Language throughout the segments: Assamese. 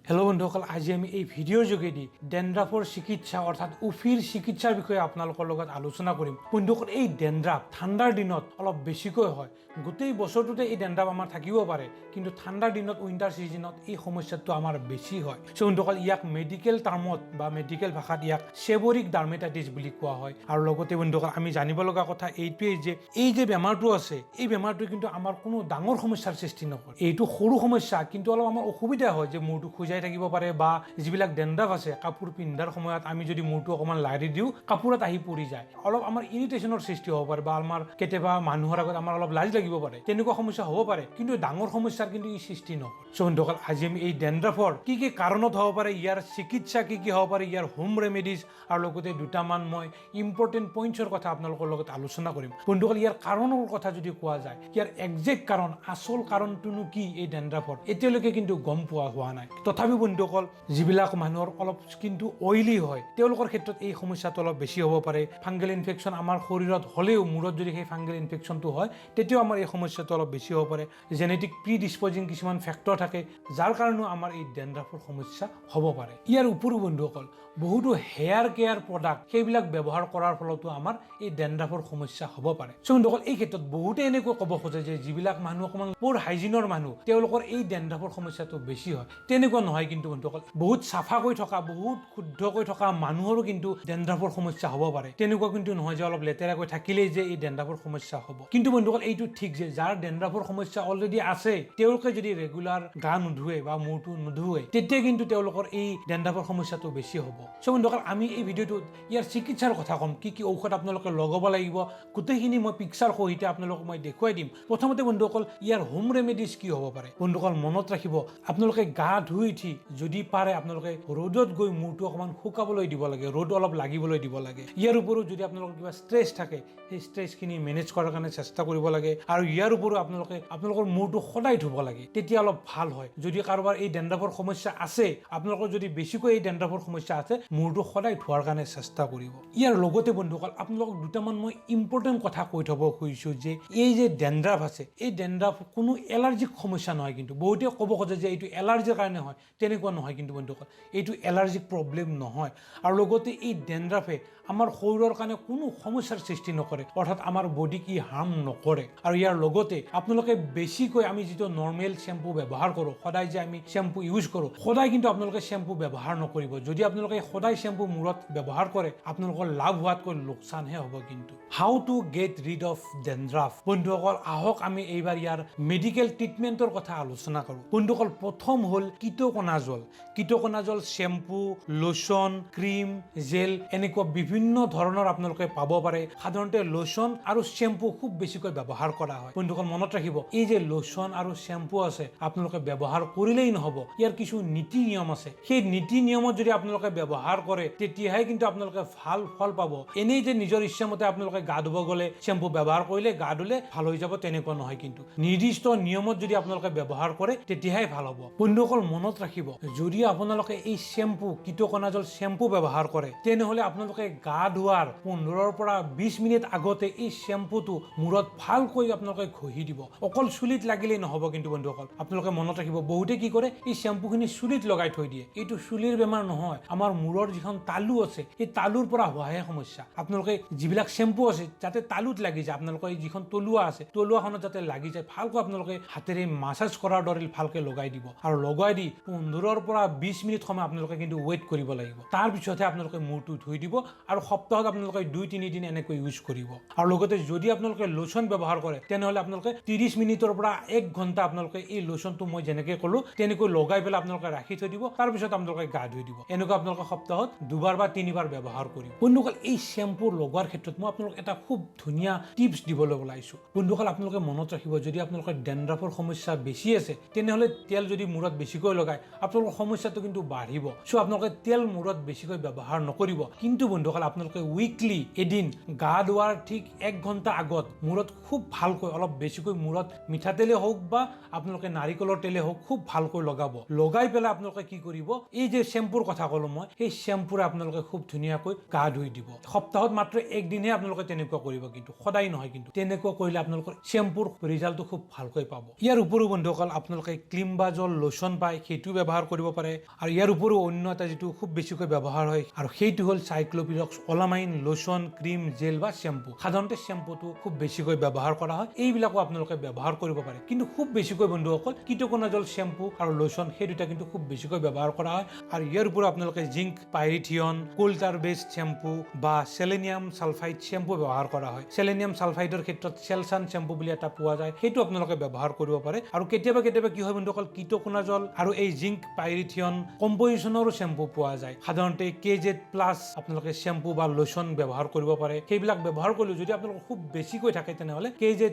হেল্ল' বন্ধুসকল, আজি আমি এই ভিডিঅ'ৰ যোগেদি ডেনড্ৰাফৰ চিকিৎসা অৰ্থাৎ উফিৰ চিকিৎসাৰ বিষয়ে আপোনালোকৰ লগত আলোচনা কৰিম। বন্ধুসকল, এই ডেনড্ৰাফ ঠাণ্ডাৰ দিনত অলপ বেছিকৈ হয়। গোটেই বছৰটোতে এই ডেনড্ৰাফ আমাৰ থাকিব পাৰে, কিন্তু ঠাণ্ডাৰ দিনত উইণ্টাৰ ছিজনত এই সমস্যাটো আমাৰ বেছি হয়। চ' বন্ধুসকল, ইয়াক মেডিকেল টাৰ্মত বা মেডিকেল ভাষাত ইয়াক সেবৰিক ডাৰ্মেটাইটিছ বুলি কোৱা হয়। আৰু লগতে বন্ধুসকল, আমি জানিব লগা কথা এইটোৱেই যে এই যে বেমাৰটো আছে, এই বেমাৰটোৱে কিন্তু আমাৰ কোনো ডাঙৰ সমস্যাৰ সৃষ্টি নকৰে। এইটো সৰু সমস্যা, কিন্তু অলপ আমাৰ অসুবিধা হয় যে মূৰটো খোজাই থাকিব পাৰে, বা যিবিলাক ডেনড্ৰাফ আছে কাপোৰ পিন্ধাৰ সময়ত আমি যদি মূৰটো অকণমান লাৰি দিওঁ কাপোৰত আহি পৰি যায়, অলপ আমাৰ ইৰিটেশ্যনৰ সৃষ্টি হ'ব পাৰে, বা আমাৰ কেতিয়াবা মানুহৰ আগত আমাৰ অলপ লাজ লাগিব পাৰে, তেনেকুৱা সমস্যা হ'ব পাৰে, কিন্তু ডাঙৰ সমস্যাৰ কিন্তু ই সৃষ্টি নকৰে। চ' বন্ধুসকল, আজি আমি এই ডেনড্ৰাফৰ কি কি কাৰণত হ'ব পাৰে, ইয়াৰ চিকিৎসা কি কি হ'ব পাৰে, ইয়াৰ হোম ৰেমেডিজ আৰু লগতে দুটামান মই ইম্পৰ্টেণ্ট পইণ্টছৰ কথা আপোনালোকৰ লগত আলোচনা কৰিম। বন্ধুসকল, ইয়াৰ কাৰণৰ কথা যদি কোৱা যায়, ইয়াৰ একজেক্ট কাৰণ, আচল কাৰণটোনো কি এই ডেনড্ৰাফৰ, এতিয়ালৈকে কিন্তু গম পোৱা হোৱা নাই। তথাপি বন্ধুসকল, যিবিলাক মানুহৰ অলপ স্কিনটো অইলি হয় তেওঁলোকৰ ক্ষেত্ৰত এই সমস্যাটো অলপ বেছি হ'ব পাৰে। ফাংগেল ইনফেকশ্যন আমাৰ শৰীৰত হ'লেও মূৰত যদি সেই ফাংগেল ইনফেকশ্যনটো হয় তেতিয়াও আমাৰ এই সমস্যাটো অলপ বেছি হ'ব পাৰে। জেনেটিক প্ৰি ডিছপ'জিং কিছুমান ফেক্টৰ থাকে যাৰ কাৰণেও আমাৰ এই ডেনড্ৰাফৰ সমস্যা হ'ব পাৰে। ইয়াৰ উপৰিও বন্ধুসকল, বহুতো হেয়াৰ কেয়াৰ প্ৰডাক্ট সেইবিলাক ব্যৱহাৰ কৰাৰ ফলতো আমাৰ এই ডেনড্ৰাফৰ সমস্যা হ'ব পাৰে। চ' বন্ধুসকল, এই ক্ষেত্ৰত বহুতে এনেকৈ ক'ব খোজে যে যিবিলাক মানুহ অকণমান পুৰ হাইজিনৰ মানুহ তেওঁলোকৰ এই ডেনড্ৰাফৰ সমস্যাটো বেছি হয়। তেনেকুৱা নহয় কিন্তু বন্ধুসকল, বহুত চাফাকৈ থকা, বহুত শুদ্ধকৈ থকা মানুহৰো কিন্তু ডেনড্ৰাফৰ সমস্যা হ'ব পাৰে। তেনেকুৱা কিন্তু নহয় যে অলপ লেতেৰাকৈ থাকিলেই যে এই ডেনড্ৰাফৰ সমস্যা হ'ব। কিন্তু বন্ধুসকল, এইটো ঠিক যে যাৰ ডেনড্ৰাফৰ সমস্যা অলৰেডি আছে তেওঁলোকে যদি ৰেগুলাৰ গা নুধুৱে বা মূৰটো নুধুৱে তেতিয়া কিন্তু তেওঁলোকৰ এই ডেনড্ৰাফৰ সমস্যাটো বেছি হ'ব। চ' বন্ধুসকল, আমি এই ভিডিঅ'টোত ইয়াৰ চিকিৎসাৰ কথা ক'ম, কি কি ঔষধ আপোনালোকে লগাব লাগিব, গোটেইখিনি মই পিকচাৰ সহিতে আপোনালোকক মই দেখুৱাই দিম। প্ৰথমতে বন্ধুসকল, ইয়াৰ হোম ৰেমেডিজ কি হ'ব পাৰে। বন্ধুসকল, মনত ৰাখিব, আপোনালোকে গা ধুই উঠি যদি পাৰে আপোনালোকে ৰ'দত গৈ মূৰটো অকণমান শুকাবলৈ দিব লাগে, ৰ'দ অলপ লাগিবলৈ দিব লাগে। ইয়াৰ উপৰিও যদি আপোনালোকৰ কিবা ষ্ট্ৰেছ থাকে সেই ষ্ট্ৰেছখিনি মেনেজ কৰাৰ কাৰণে চেষ্টা কৰিব লাগে। আৰু ইয়াৰ উপৰিও আপোনালোকে আপোনালোকৰ মূৰটো সদায় ধুব লাগে, তেতিয়া অলপ ভাল হয়। যদি কাৰোবাৰ এই ডেনড্ৰাফৰ সমস্যা আছে, আপোনালোকৰ যদি বেছিকৈ এই ডেনড্ৰাফৰ সমস্যা আছে, মূৰটো সদায় ধোৱাৰ কাৰণে চেষ্টা কৰিব। ইয়াৰ লগতে বন্ধুসকল, আপোনালোকক দুটামান মই ইম্পৰ্টেণ্ট কথা কৈ থ'ব খুজিছোঁ যে এই যে ডেনড্ৰাফ আছে, এই ডেনড্ৰাফ কোনো এলাৰ্জিক সমস্যা নহয়। কিন্তু বহুতে ক'ব খোজে যে এইটো এলাৰ্জিৰ কাৰণে হয়, তেনেকুৱা নহয় কিন্তু বন্ধুসকল, এইটো এলাৰ্জিক প্ৰব্লেম নহয়। আৰু লগতে এই ডেনড্ৰাফে আমাৰ শৰীৰৰ কাৰণে কোনো সমস্যাৰ সৃষ্টি নকৰে, অৰ্থাৎ আমাৰ বডিক ই হাৰ্ম নকৰে। আৰু ইয়াৰ লগতে আপোনালোকে বেছিকৈ আমি যিটো নৰ্মেল শ্বেম্পু ব্যৱহাৰ কৰোঁ, সদায় যে আমি শ্বেম্পু ইউজ কৰোঁ, সদায় কিন্তু আপোনালোকে শ্বেম্পু ব্যৱহাৰ নকৰিব। যদি আপোনালোকে সদায় শ্বেম্পু মূৰত ব্যৱহাৰ কৰে আপোনালোকৰ লাভ হোৱাতকৈ লোকচানহে হ'ব। কিন্তু how to get rid of dandruff. বন্ধুসকল, আহক আমি এইবাৰ ইয়াৰ মেডিকেল ট্ৰিটমেণ্টৰ কথা আলোচনা কৰোঁ। বন্ধুসকল, প্ৰথম হ'ল কিটোকনাজল। কিটোকনাজল শ্বেম্পু, লোচন, ক্ৰীম, জেল এনেকুৱা বিভিন্ন ধৰণৰ আপোনালোকে পাব পাৰে। সাধাৰণতে লোচন আৰু শ্বেম্পু খুব বেছিকৈ ব্যৱহাৰ কৰা হয়। বন্ধুসকল, মনত ৰাখিব, এই যে লোচন আৰু শ্বেম্পু আছে আপোনালোকে ব্যৱহাৰ কৰিলেই নহ'ব, ইয়াৰ কিছু নীতি নিয়ম আছে। সেই নীতি নিয়মত যদি আপোনালোকে ব্যৱহাৰ কৰে তেতিয়াহে কিন্তু আপোনালোকে ভাল ফল পাব। এনেই যে নিজৰ ইচ্ছামতে আপোনালোকে গা ধুব গ'লে শ্বেম্পু ব্যৱহাৰ কৰিলে গা ধুলে ভাল হৈ যাব, তেনেকুৱা নহয়। কিন্তু নিৰ্দিষ্ট নিয়মত যদি আপোনালোকে ব্যৱহাৰ কৰে তেতিয়াহে ভাল হ'ব। বন্ধুসকল, মনত ৰাখিব, যদি আপোনালোকে এই শ্বেম্পু কিটোকনাজল শ্বেম্পু ব্যৱহাৰ কৰে তেনেহ'লে আপোনালোকে গা ধোৱাৰ 15 পৰা 20 মিনিট আগতে এই শ্বেম্পুটো মূৰত ভালকৈ আপোনালোকে ঘঁহি দিব। অকল চুলিত লাগিলেই নহ'ব কিন্তু বন্ধুসকল, আপোনালোকে মনত ৰাখিব, বহুতে কি কৰে এই শ্বেম্পুখিনি চুলিত লগাই থৈ দিয়ে। এইটো চুলিৰ বেমাৰ নহয়, আমাৰ মূৰৰ যিখন তালু আছে এই তালুৰ পৰা হোৱাহে সমস্যা। আপোনালোকে যিবিলাক শ্বেম্পু আছে যাতে তালুত লাগি যায়, আপোনালোকৰ যিখন তলুৱা আছে তলুৱাখনত যাতে লাগি যায়, ভালকৈ আপোনালোকে হাতেৰে মাছাজ কৰাৰ দৰে ভালকৈ লগাই দিব। আৰু লগাই দি 15 পৰা 20 মিনিট সময় আপোনালোকে কিন্তু ৱেইট কৰিব লাগিব। তাৰপিছতহে আপোনালোকে মূৰটো ধুই দিব, আৰু সপ্তাহত আপোনালোকে 2-3 দিন এনেকৈ ইউজ কৰিব। আৰু লগতে যদি আপোনালোকে লোচন ব্যৱহাৰ কৰে তেনেহ'লে আপোনালোকে 30 মিনিটৰ পৰা 1 ঘণ্টা আপোনালোকে এই লোচনটো মই যেনেকৈ ক'লোঁ তেনেকৈ লগাই পেলাই আপোনালোকে ৰাখি থৈ দিব, তাৰপিছত আপোনালোকে গা ধুই দিব। এনেকুৱা আপোনালোকে সপ্তাহত 2 বা 3 বাৰ ব্যৱহাৰ কৰিব। বন্ধুসকল, এই শ্বেম্পু লগোৱাৰ ক্ষেত্ৰত মই আপোনালোকক এটা খুব ধুনীয়া টিপছ দিবলৈ ওলাইছোঁ। বন্ধুসকল, আপোনালোকে মনত ৰাখিব, যদি আপোনালোকৰ ডেনড্ৰাফৰ সমস্যা বেছি আছে তেনেহ'লে তেল যদি মূৰত বেছিকৈ লগায় আপোনালোকৰ সমস্যাটো কিন্তু বাঢ়িব। চ' আপোনালোকে তেল মূৰত বেছিকৈ ব্যৱহাৰ নকৰিব। কিন্তু বন্ধুসকল, আপোনালোকে উইকলি এদিন গা ধোৱাৰ ঠিক 1 ঘণ্টা আগত মূৰত খুব ভালকৈ অলপ বেছিকৈ মূৰত মিঠাতেলে হওক বা আপোনালোকে নাৰিকলৰ তেলে হওক খুব ভালকৈ লগাব। লগাই পেলাই আপোনালোকে কি কৰিব, এই যে শ্বেম্পুৰ কথা ক'লোঁ মই, সেই শ্বেম্পুৰে আপোনালোকে খুব ধুনীয়াকৈ গা ধুই দিব। সপ্তাহত মাত্ৰ 1 দিনহে আপোনালোকে তেনেকুৱা কৰিব, কিন্তু সদায় নহয়। কিন্তু তেনেকুৱা কৰিলে আপোনালোকৰ শ্বেম্পুৰ ৰিজাল্টটো খুব ভালকৈ পাব। ইয়াৰ উপৰিও বন্ধুসকল, আপোনালোকে ক্লিম বা জল লোচন পায় সেইটো ব্যৱহাৰ কৰিব পাৰে আৰু ইয়াৰ উপৰিও অন্য এটা যেটো খুব বেছিকৈ ব্যৱহাৰ হয় আৰু সেইটো হ'ল Ciclopirox Olamine lotion cream gel বা শ্যাম্পু সাধাৰণতে শ্যাম্পুটো খুব বেছিকৈ ব্যৱহাৰ কৰা হয় এইবিলাকো আপোনালোকে ব্যৱহাৰ কৰিব পাৰে কিন্তু খুব বেছিকৈ বন্ধুসকল ketoconazole শ্যাম্পু আৰু লোশন সেই দুটা কিন্তু খুব বেছিকৈ ব্যৱহাৰ কৰা হয় আৰু ইয়াৰ উপৰিও আপোনালোকে জিংক পাইৰিথিয়ন কোল্টাৰ বেসড শ্যাম্পু বা সেলেনিয়াম সালফাইড শ্যাম্পু ব্যৱহাৰ কৰা হয় সেলেনিয়াম সালফাইডৰ ক্ষেত্ৰত সেলসান শ্যাম্পু বুলি এটা পোৱা যায় সেইটো আপোনালোকে ব্যৱহাৰ কৰিব পাৰে আৰু কেতিয়াবা কি হয় বন্ধুসকল ketoconazole আৰু এই জিংক পাইৰিথিয়ন কম্পোজিশনৰো শ্যাম্পু পোৱা যায় সাধাৰণতে KZ+ আপোনালোকে শ্যাম্পু বা লোশন ব্যৱহাৰ কৰিব পাৰে সেইবিলাক ব্যৱহাৰ কৰিলে যদি আপোনালোকৰ খুব বেছিকৈ থাকে তেনেহলে KZ+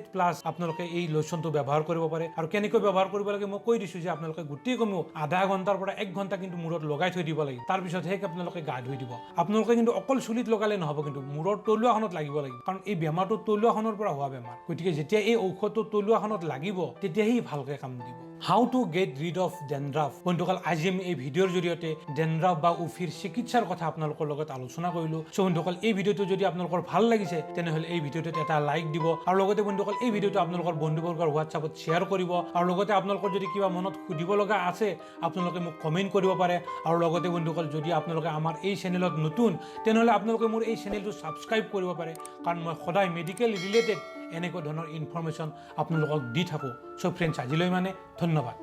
আপোনালোকে এই লোশনটো ব্যৱহাৰ কৰিব পাৰে আৰু কেনেকৈ ব্যৱহাৰ কৰিব লাগে মই কৈ দিছো যে আপোনালোকে গুটি কমেও আধা ঘণ্টাৰ পৰা 1 ঘণ্টা কিন্তু মূৰত লগাই থৈ দিব লাগে তাৰ পিছত হেক আপোনালোকে গা ধুই দিব আপোনালোকে কিন্তু অকল চুলিত লগালে নহব কিন্তু মূৰৰ তলুৱাখনত লাগিব কাৰণ এই বেমাৰটো তলুৱাখনৰ পৰা হোৱা বেমাৰ গতিকে যেতিয়া এই ঔষধটো তলুৱাখনত লাগিব তেতিয়াহে ভালকৈ কাম দিব How to get rid of dandruff বন্ধুসকল আজি আমি এই ভিডিওৰ জৰিয়তে dandruff বা উফিৰ চিকিৎসাৰ কথা আপোনালোকৰ লগত আলোচনা কৰিলো সো বন্ধুসকল এই ভিডিওটো যদি আপোনালোকৰ ভাল লাগিছে তেনেহলে এই ভিডিওটোত এটা লাইক দিব আৰু লগতে বন্ধুসকল এই ভিডিওটো আপোনালোকৰ বন্ধুবৰ্গৰ WhatsAppত শ্বেয়াৰ কৰিব আৰু লগতে আপোনালোকৰ যদি কিবা মনত সুধিব লগা আছে আপোনালোকে মোক কমেন্ট কৰিব পাৰে আৰু লগতে বন্ধুসকল যদি আপোনালোকে আমাৰ এই চেনেলত নতুন তেনেহলে আপোনালোকে মোৰ এই চেনেলটো সাবস্ক্ৰাইব কৰিব পাৰে কাৰণ মই সদায় মেডিকেল ৰিলেটেড এনেকুৱা ধৰণৰ ইনফৰমেশন আপোনালোকক দি থাকো সো ফ্ৰেন্ডছ আজিলৈ মানে ধন্যবাদ